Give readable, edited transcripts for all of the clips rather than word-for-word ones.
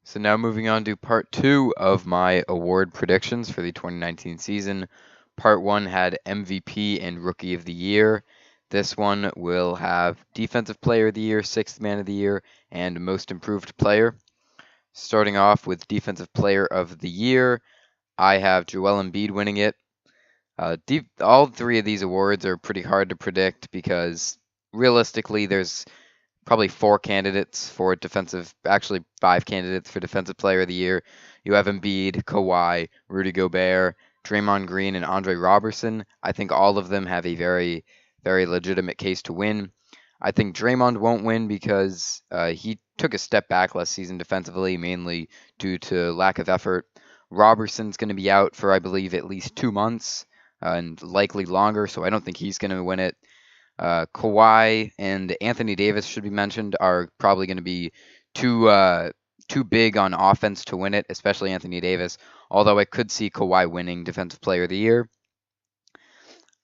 So now moving on to part two of my award predictions for the 2019 season. Part one had MVP and Rookie of the Year. This one will have Defensive Player of the Year, Sixth Man of the Year, and Most Improved Player. Starting off with Defensive Player of the Year, I have Joel Embiid winning it. All three of these awards are pretty hard to predict because realistically, there's probably four candidates for actually five candidates for Defensive Player of the Year. You have Embiid, Kawhi, Rudy Gobert, Draymond Green, and Andre Robertson. I think all of them have a very, very legitimate case to win. I think Draymond won't win because he took a step back last season defensively, mainly due to lack of effort. Robertson's going to be out for, I believe, at least 2 months and likely longer, so I don't think he's going to win it. Kawhi and Anthony Davis should be mentioned are probably going to be too big on offense to win it, especially Anthony Davis. Although I could see Kawhi winning Defensive Player of the Year.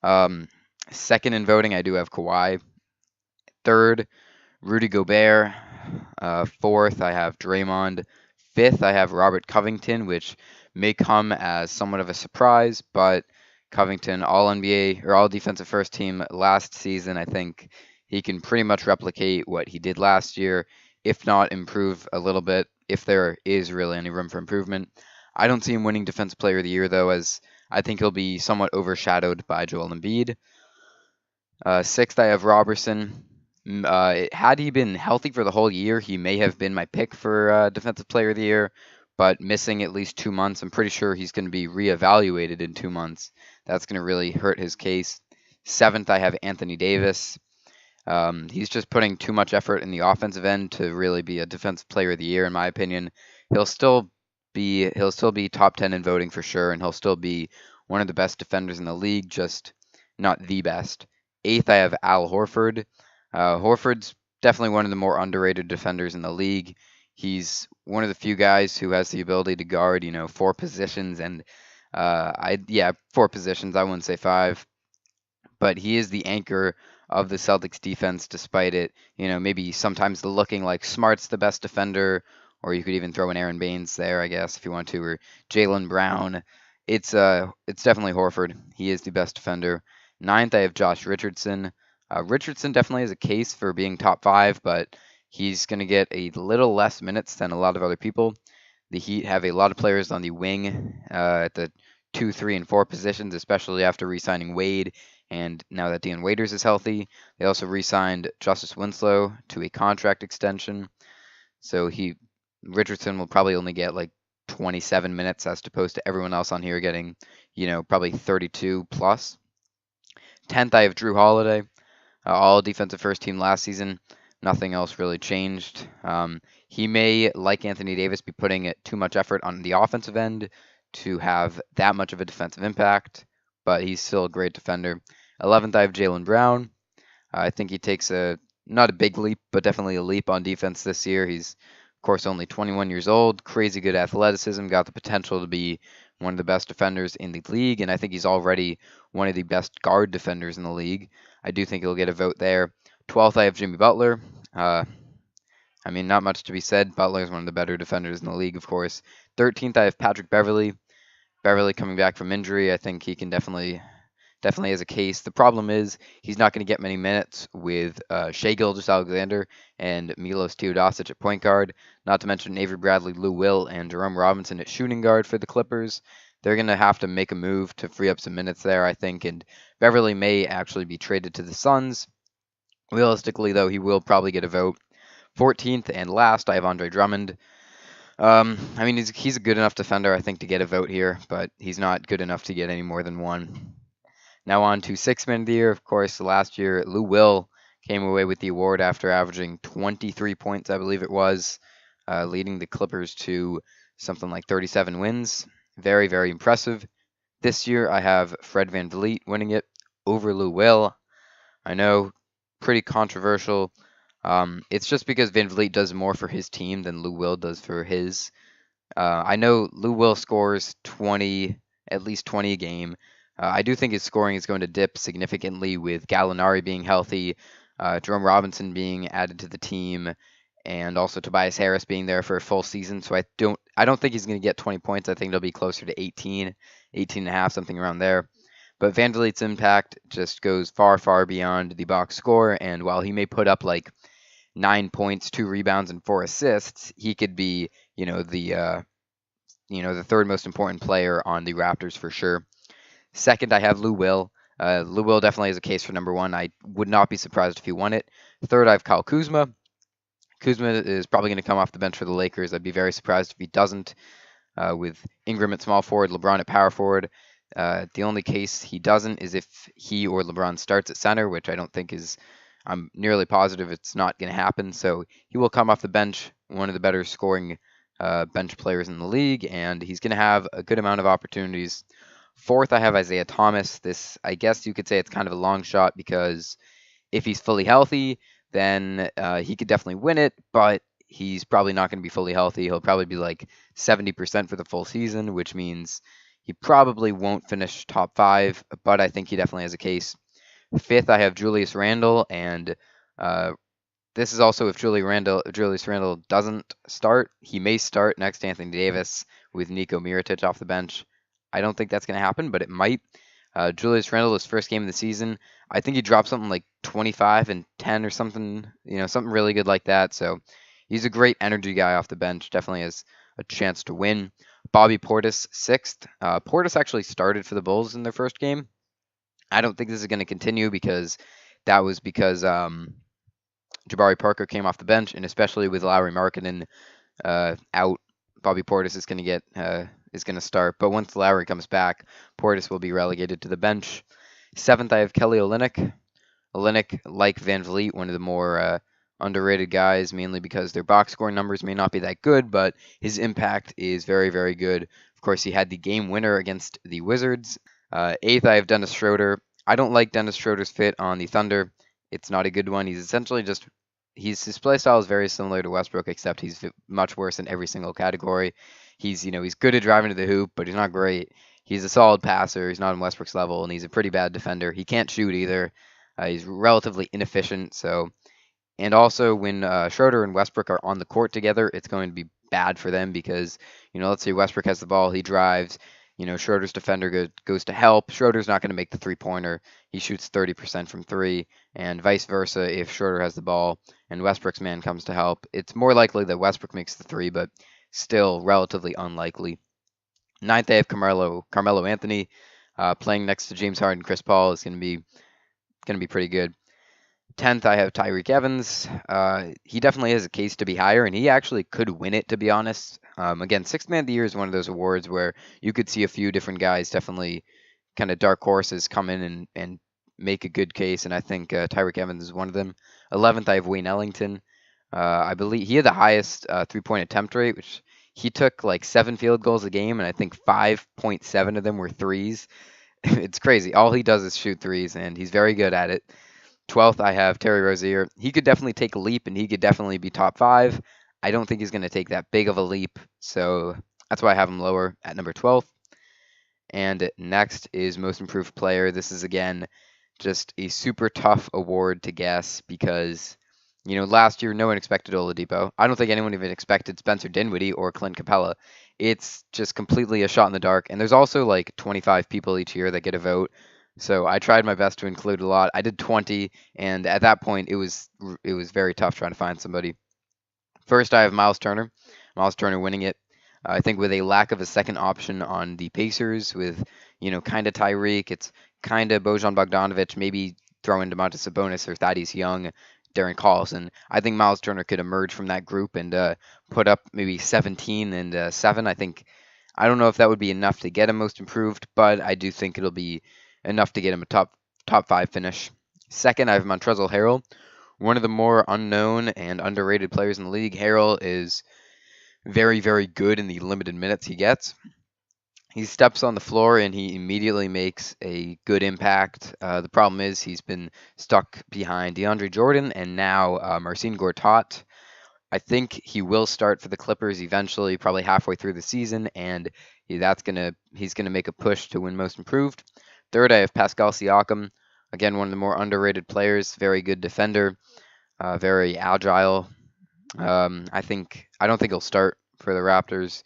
Um, Second in voting, I do have Kawhi. Third, Rudy Gobert. Fourth, I have Draymond. Fifth, I have Robert Covington, which may come as somewhat of a surprise, but Covington, all NBA or all defensive first team last season. I think he can pretty much replicate what he did last year, if not improve a little bit, if there is really any room for improvement. I don't see him winning Defensive Player of the Year, though, as I think he'll be somewhat overshadowed by Joel Embiid. Sixth, I have Robertson. Had he been healthy for the whole year, he may have been my pick for Defensive Player of the Year, but missing at least 2 months, I'm pretty sure he's going to be reevaluated in 2 months. That's going to really hurt his case. Seventh, I have Anthony Davis. He's just putting too much effort in the offensive end to really be a Defensive Player of the Year, in my opinion. He'll still be top 10 in voting for sure, and he'll still be one of the best defenders in the league, just not the best. Eighth, I have Al Horford. Horford's definitely one of the more underrated defenders in the league. He's one of the few guys who has the ability to guard, four positions, and four positions. I wouldn't say five, but he is the anchor of the Celtics defense, despite it, maybe sometimes looking like Smart's the best defender, or you could even throw in Aaron Baines there, I guess, if you want to, or Jaylen Brown. It's definitely Horford. He is the best defender. Ninth, I have Josh Richardson. Richardson definitely has a case for being top five, but he's going to get a little less minutes than a lot of other people. The Heat have a lot of players on the wing at the 2, 3, and 4 positions, especially after re-signing Wade, and now that Dion Waiters is healthy. They also re-signed Justice Winslow to a contract extension, so Richardson will probably only get like 27 minutes as opposed to everyone else on here getting, probably 32 plus. 10th, I have Drew Holiday. All defensive first team last season. Nothing else really changed. He may, like Anthony Davis, be putting too much effort on the offensive end to have that much of a defensive impact, but he's still a great defender. 11th, I have Jaylen Brown. I think he takes not a big leap, but definitely a leap on defense this year. He's, of course, only 21 years old, crazy good athleticism, got the potential to be one of the best defenders in the league, and I think he's already one of the best guard defenders in the league. I do think he'll get a vote there. 12th, I have Jimmy Butler. Not much to be said. Butler is one of the better defenders in the league, of course. 13th, I have Patrick Beverley. Beverley coming back from injury. I think he can definitely has a case. The problem is he's not going to get many minutes with Shai Gilgeous-Alexander and Milos Teodosic at point guard, not to mention Avery Bradley, Lou Will, and Jerome Robinson at shooting guard for the Clippers. They're going to have to make a move to free up some minutes there, I think, and Beverley may actually be traded to the Suns. Realistically, though, he will probably get a vote. 14th and last, I have Andre Drummond. He's a good enough defender, I think, to get a vote here, but he's not good enough to get any more than one. Now on to Sixth Man of the Year. Of course, last year, Lou Will came away with the award after averaging 23 points, I believe it was, leading the Clippers to something like 37 wins. Very, very impressive. This year, I have Fred VanVleet winning it over Lou Will. I know, pretty controversial. It's just because VanVleet does more for his team than Lou Will does for his. I know Lou Will scores at least 20 a game. I do think his scoring is going to dip significantly with Gallinari being healthy, Jerome Robinson being added to the team, and also Tobias Harris being there for a full season. So I don't think he's going to get 20 points. I think it'll be closer to 18, 18 and a half, something around there. But VanVleet's impact just goes far, far beyond the box score. And while he may put up like 9 points, 2 rebounds, and 4 assists, he could be, the third most important player on the Raptors for sure. Second, I have Lou Will. Lou Will definitely has a case for number one. I would not be surprised if he won it. Third, I have Kyle Kuzma. Kuzma is probably going to come off the bench for the Lakers. I'd be very surprised if he doesn't. With Ingram at small forward, LeBron at power forward. The only case he doesn't is if he or LeBron starts at center, which I don't think is. I'm nearly positive it's not going to happen. So he will come off the bench, one of the better scoring bench players in the league, and he's going to have a good amount of opportunities. Fourth, I have Isaiah Thomas. This, I guess you could say it's kind of a long shot because if he's fully healthy, then he could definitely win it, but he's probably not going to be fully healthy. He'll probably be like 70% for the full season, which means he probably won't finish top five, but I think he definitely has a case. Fifth, I have Julius Randle, and this is also if Julius Randle doesn't start, he may start next to Anthony Davis with Nico Mirotic off the bench. I don't think that's going to happen, but it might. Julius Randle, his first game of the season, I think he dropped something like 25 and 10 or something, something really good like that. So he's a great energy guy off the bench. Definitely has a chance to win. Bobby Portis, sixth. Portis actually started for the Bulls in their first game. I don't think this is going to continue because that was because Jabari Parker came off the bench, and especially with Lauri Markkanen out, Bobby Portis is going to start. But once Lauri comes back, Portis will be relegated to the bench. Seventh, I have Kelly Olynyk. Olynyk, like VanVleet, one of the more underrated guys, mainly because their box score numbers may not be that good, but his impact is very, very good. Of course, he had the game winner against the Wizards. Eighth, I have Dennis Schroeder. I don't like Dennis Schroeder's fit on the Thunder. It's not a good one. He's essentially just his play style is very similar to Westbrook, except he's much worse in every single category. He's good at driving to the hoop, but he's not great. He's a solid passer. He's not on Westbrook's level, and he's a pretty bad defender. He can't shoot either. He's relatively inefficient. And also when Schroeder and Westbrook are on the court together, it's going to be bad for them because let's say Westbrook has the ball, he drives. Schroeder's defender goes to help. Schroeder's not going to make the three-pointer. He shoots 30% from three, and vice versa if Schroeder has the ball and Westbrook's man comes to help. It's more likely that Westbrook makes the three, but still relatively unlikely. Ninth, they have Carmelo Anthony playing next to James Harden. Chris Paul is going to be pretty good. 10th, I have Tyreke Evans. He definitely has a case to be higher, and he actually could win it, to be honest. Again, Sixth Man of the Year is one of those awards where you could see a few different guys definitely kind of dark horses come in and make a good case, and I think Tyreke Evans is one of them. 11th, I have Wayne Ellington. I believe he had the highest three-point attempt rate, which he took like 7 field goals a game, and I think 5.7 of them were threes. It's crazy. All he does is shoot threes, and he's very good at it. 12th, I have Terry Rozier. He could definitely take a leap, and he could definitely be top 5. I don't think he's going to take that big of a leap, so that's why I have him lower at number 12. And next is Most Improved Player. This is, again, just a super tough award to guess because, last year no one expected Oladipo. I don't think anyone even expected Spencer Dinwiddie or Clint Capella. It's just completely a shot in the dark, and there's also like 25 people each year that get a vote. So I tried my best to include a lot. I did 20, and at that point, it was very tough trying to find somebody. First, I have Miles Turner. Miles Turner winning it. I think with a lack of a second option on the Pacers, with kind of Tyreek, it's kind of Bojan Bogdanovic, maybe throw in Domantas Sabonis or Thaddeus Young, Darren Collison. I think Miles Turner could emerge from that group and put up maybe 17 and 7. I don't know if that would be enough to get him Most Improved, but I do think it'll be enough to get him a top 5 finish. Second, I have Montrezl Harrell, one of the more unknown and underrated players in the league. Harrell is very, very good in the limited minutes he gets. He steps on the floor and he immediately makes a good impact. The problem is he's been stuck behind DeAndre Jordan and now Marcin Gortat. I think he will start for the Clippers eventually, probably halfway through the season, and he's gonna make a push to win Most Improved. Third, I have Pascal Siakam. Again, one of the more underrated players. Very good defender. Very agile. I don't think he'll start for the Raptors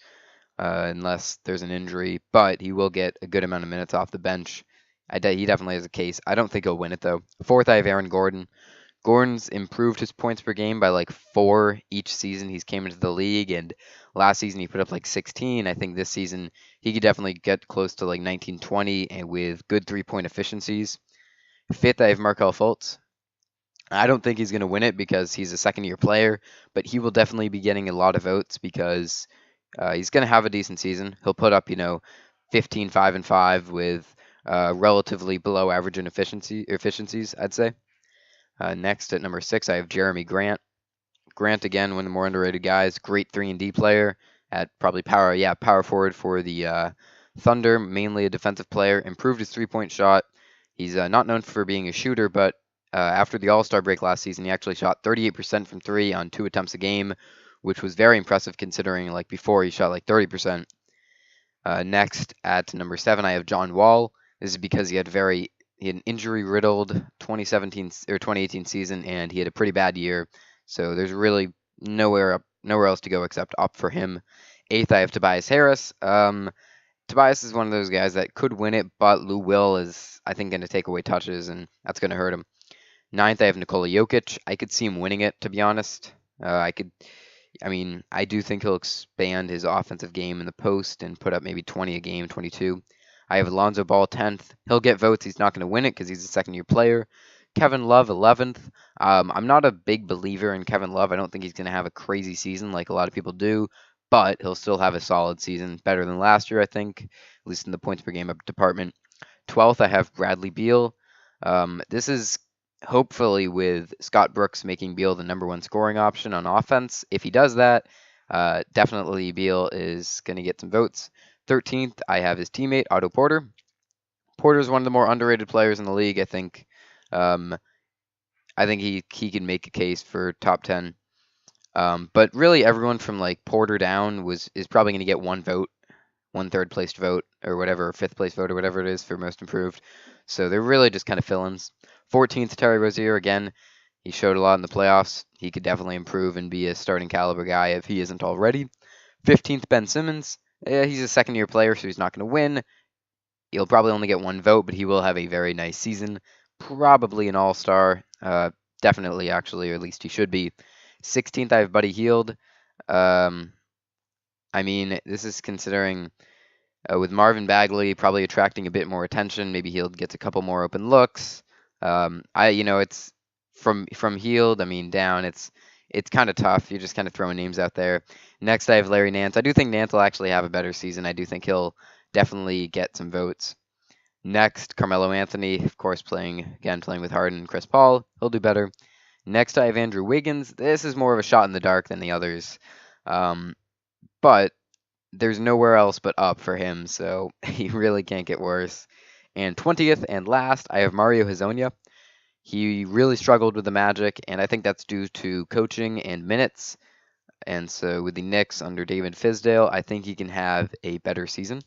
unless there's an injury, but he will get a good amount of minutes off the bench. He definitely has a case. I don't think he'll win it though. Fourth, I have Aaron Gordon. Gordon's improved his points per game by like 4 each season he's came into the league, and last season he put up like 16. I think this season he could definitely get close to like 19, 20, and with good 3-point efficiencies. Fifth, I have Markel Fultz. I don't think he's going to win it because he's a second-year player, but he will definitely be getting a lot of votes because he's going to have a decent season. He'll put up, 15, 5, and 5 with relatively below average in efficiencies, I'd say. Next at number 6, I have Jeremy Grant. Grant again, one of the more underrated guys. Great 3-and-D player at probably power forward for the Thunder. Mainly a defensive player. Improved his 3-point shot. He's not known for being a shooter, but after the All-Star break last season, he actually shot 38% from 3 on 2 attempts a game, which was very impressive considering like before he shot like 30%. Next at number 7, I have John Wall. This is because he had an injury-riddled 2017 or 2018 season, and he had a pretty bad year. So there's really nowhere else to go except up for him. Eighth, I have Tobias Harris. Tobias is one of those guys that could win it, but Lou Will is, I think, going to take away touches, and that's going to hurt him. Ninth, I have Nikola Jokic. I could see him winning it, to be honest. I do think he'll expand his offensive game in the post and put up maybe 20 a game, 22. I have Alonzo Ball 10th. He'll get votes. He's not going to win it because he's a second-year player. Kevin Love 11th. I'm not a big believer in Kevin Love. I don't think he's going to have a crazy season like a lot of people do, but he'll still have a solid season, better than last year, I think, at least in the points per game department. 12th, I have Bradley Beal. This is hopefully with Scott Brooks making Beal the number 1 scoring option on offense. If he does that, definitely Beal is going to get some votes. 13th, I have his teammate, Otto Porter. Porter is one of the more underrated players in the league, I think. I think he can make a case for top 10. But really, everyone from like Porter down is probably going to get 1 vote, 1 third-placed vote, or whatever, 5th-place vote, or whatever it is for most improved. So they're really just kind of fill-ins. 14th, Terry Rozier. Again, he showed a lot in the playoffs. He could definitely improve and be a starting caliber guy if he isn't already. 15th, Ben Simmons. He's a second-year player, so he's not going to win. He'll probably only get 1 vote, but he will have a very nice season. Probably an all-star. Definitely, actually, or at least he should be. 16th, I have Buddy Hield. This is considering with Marvin Bagley probably attracting a bit more attention. Maybe Hield gets a couple more open looks. It's from Hield. Down. It's kind of tough. You're just kind of throwing names out there. Next, I have Larry Nance. I do think Nance will actually have a better season. I do think he'll definitely get some votes. Next, Carmelo Anthony, of course, playing with Harden and Chris Paul. He'll do better. Next, I have Andrew Wiggins. This is more of a shot in the dark than the others. But there's nowhere else but up for him, so he really can't get worse. And 20th and last, I have Mario Hezonja. He really struggled with the Magic, and I think that's due to coaching and minutes. And so with the Knicks under David Fizdale, I think he can have a better season.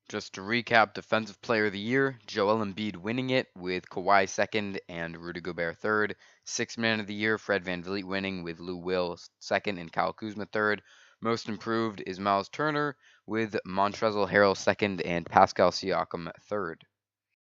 Just to recap, Defensive Player of the Year, Joel Embiid winning it with Kawhi second and Rudy Gobert third. Sixth Man of the Year, Fred VanVleet winning with Lou Will second and Kyle Kuzma third. Most Improved is Miles Turner with Montrezl Harrell second and Pascal Siakam third.